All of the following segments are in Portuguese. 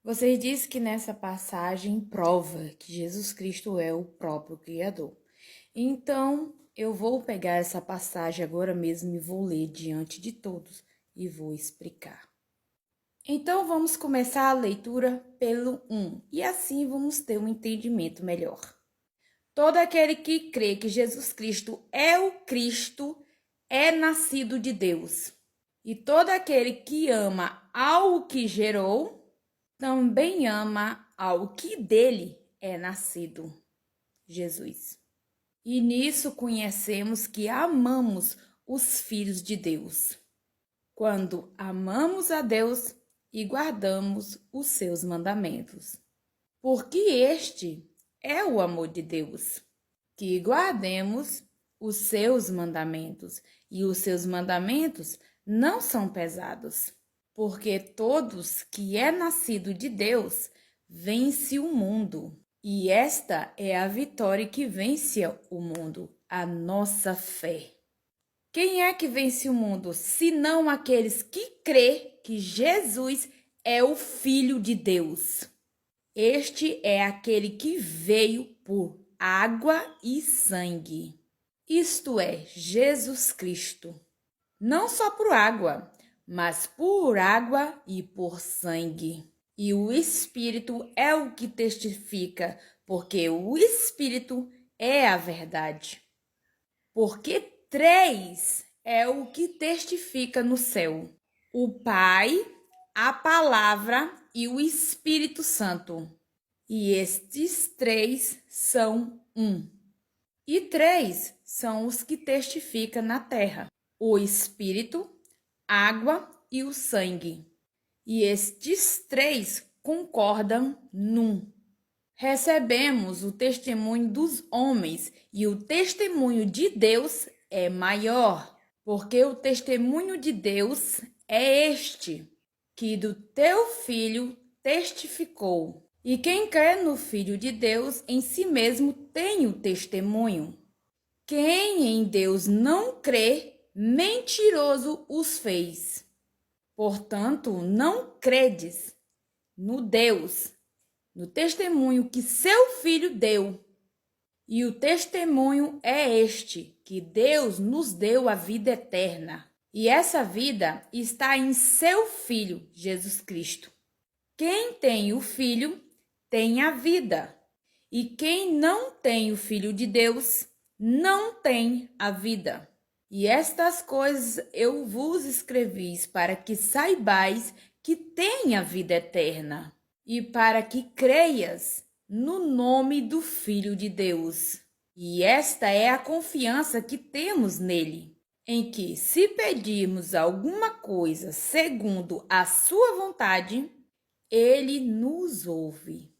Vocês dizem que nessa passagem prova que Jesus Cristo é o próprio Criador. Então, eu vou pegar essa passagem agora mesmo e vou ler diante de todos e vou explicar. Então, vamos começar a leitura pelo 1 e assim vamos ter um entendimento melhor. Todo aquele que crê que Jesus Cristo é o Cristo é nascido de Deus. E todo aquele que ama ao que gerou também ama ao que dele é nascido, Jesus. E nisso conhecemos que amamos os filhos de Deus, quando amamos a Deus e guardamos os seus mandamentos. Porque este é o amor de Deus, que guardemos os seus mandamentos, e os seus mandamentos não são pesados. Porque todos que é nascido de Deus vence o mundo. E esta é a vitória que vence o mundo, a nossa fé. Quem é que vence o mundo, senão aqueles que crê que Jesus é o Filho de Deus? Este é aquele que veio por água e sangue. Isto é, Jesus Cristo. Não só por água, mas por água e por sangue. E o Espírito é o que testifica, porque o Espírito é a verdade. Porque 3 é o que testifica no céu: o Pai, a Palavra e o Espírito Santo. E estes 3 são um. E 3 são os que testificam na terra: o Espírito, água e o sangue. E estes 3 concordam num. Recebemos o testemunho dos homens e o testemunho de Deus é maior, porque o testemunho de Deus é este, que do teu filho testificou. E quem crê no Filho de Deus em si mesmo tem o testemunho. Quem em Deus não crê, mentiroso os fez. Portanto, não credes no Deus, no testemunho que seu Filho deu. E o testemunho é este, que Deus nos deu a vida eterna. E essa vida está em seu Filho, Jesus Cristo. Quem tem o Filho, tem a vida. E quem não tem o Filho de Deus, não tem a vida. E estas coisas eu vos escrevi para que saibais que tem a vida eterna, e para que creias no nome do Filho de Deus. E esta é a confiança que temos nele, em que, se pedirmos alguma coisa segundo a sua vontade, ele nos ouve.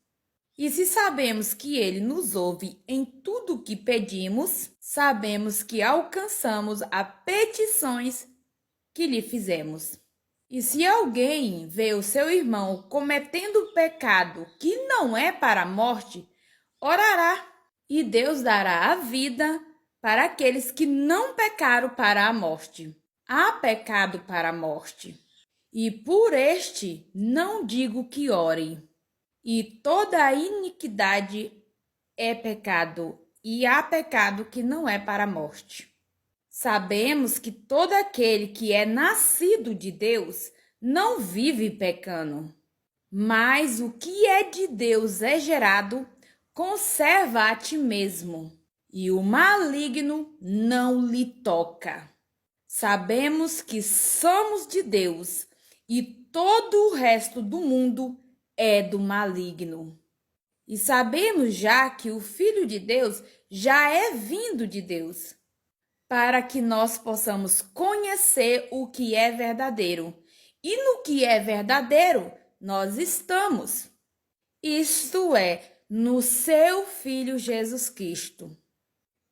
E se sabemos que ele nos ouve em tudo o que pedimos, sabemos que alcançamos as petições que lhe fizemos. E se alguém vê o seu irmão cometendo pecado que não é para a morte, orará, e Deus dará a vida para aqueles que não pecaram para a morte. Há pecado para a morte, e por este não digo que ore. E toda a iniquidade é pecado, e há pecado que não é para a morte. Sabemos que todo aquele que é nascido de Deus não vive pecando, mas o que é de Deus é gerado, conserva a ti mesmo, e o maligno não lhe toca. Sabemos que somos de Deus, e todo o resto do mundo é do maligno. E sabemos já que o Filho de Deus já é vindo de Deus, para que nós possamos conhecer o que é verdadeiro. E no que é verdadeiro, nós estamos. Isto é, no seu Filho Jesus Cristo.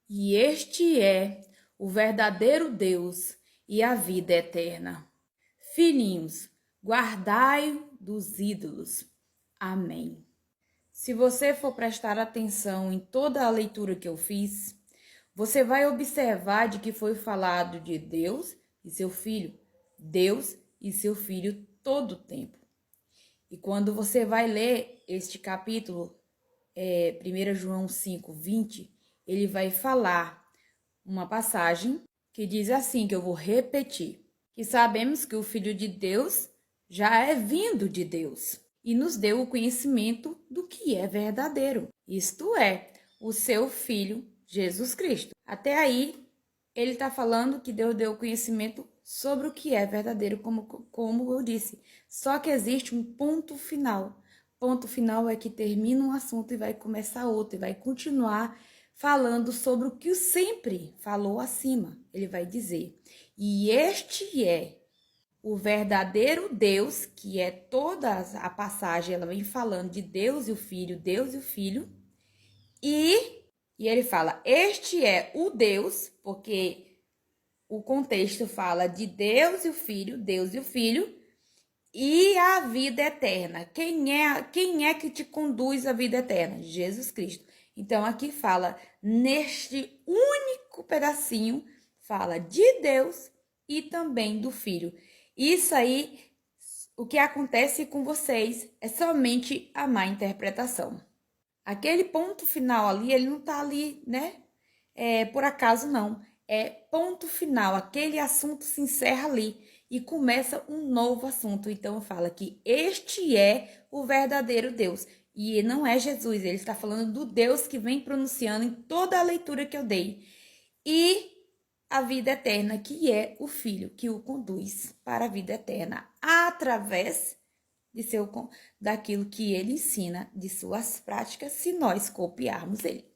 E este é o verdadeiro Deus e a vida eterna. Filhinhos, guardai dos ídolos. Amém. Se você for prestar atenção em toda a leitura que eu fiz, você vai observar de que foi falado de Deus e seu Filho, Deus e seu Filho todo o tempo. E quando você vai ler este capítulo, 1 João 5:20, ele vai falar uma passagem que diz assim, que eu vou repetir, que sabemos que o Filho de Deus já é vindo de Deus e nos deu o conhecimento do que é verdadeiro, isto é, o seu Filho Jesus Cristo. Até aí, ele está falando que Deus deu o conhecimento sobre o que é verdadeiro, como eu disse. Só que existe um ponto final. Ponto final é que termina um assunto e vai começar outro, e vai continuar falando sobre o que sempre falou acima. Ele vai dizer, e este é o verdadeiro Deus, que é toda a passagem, ela vem falando de Deus e o Filho, e ele fala, este é o Deus, porque o contexto fala de Deus e o Filho, e a vida eterna. Quem é que te conduz à vida eterna? Jesus Cristo. Então, aqui fala, neste único pedacinho, fala de Deus e também do Filho. Isso aí, o que acontece com vocês é somente a má interpretação. Aquele ponto final ali, ele não tá ali, né? Por acaso não. É ponto final. Aquele assunto se encerra ali e começa um novo assunto. Então fala que este é o verdadeiro Deus. E não é Jesus, ele está falando do Deus que vem pronunciando em toda a leitura que eu dei. E a vida eterna, que é o Filho, que o conduz para a vida eterna através daquilo que ele ensina, de suas práticas, se nós copiarmos ele.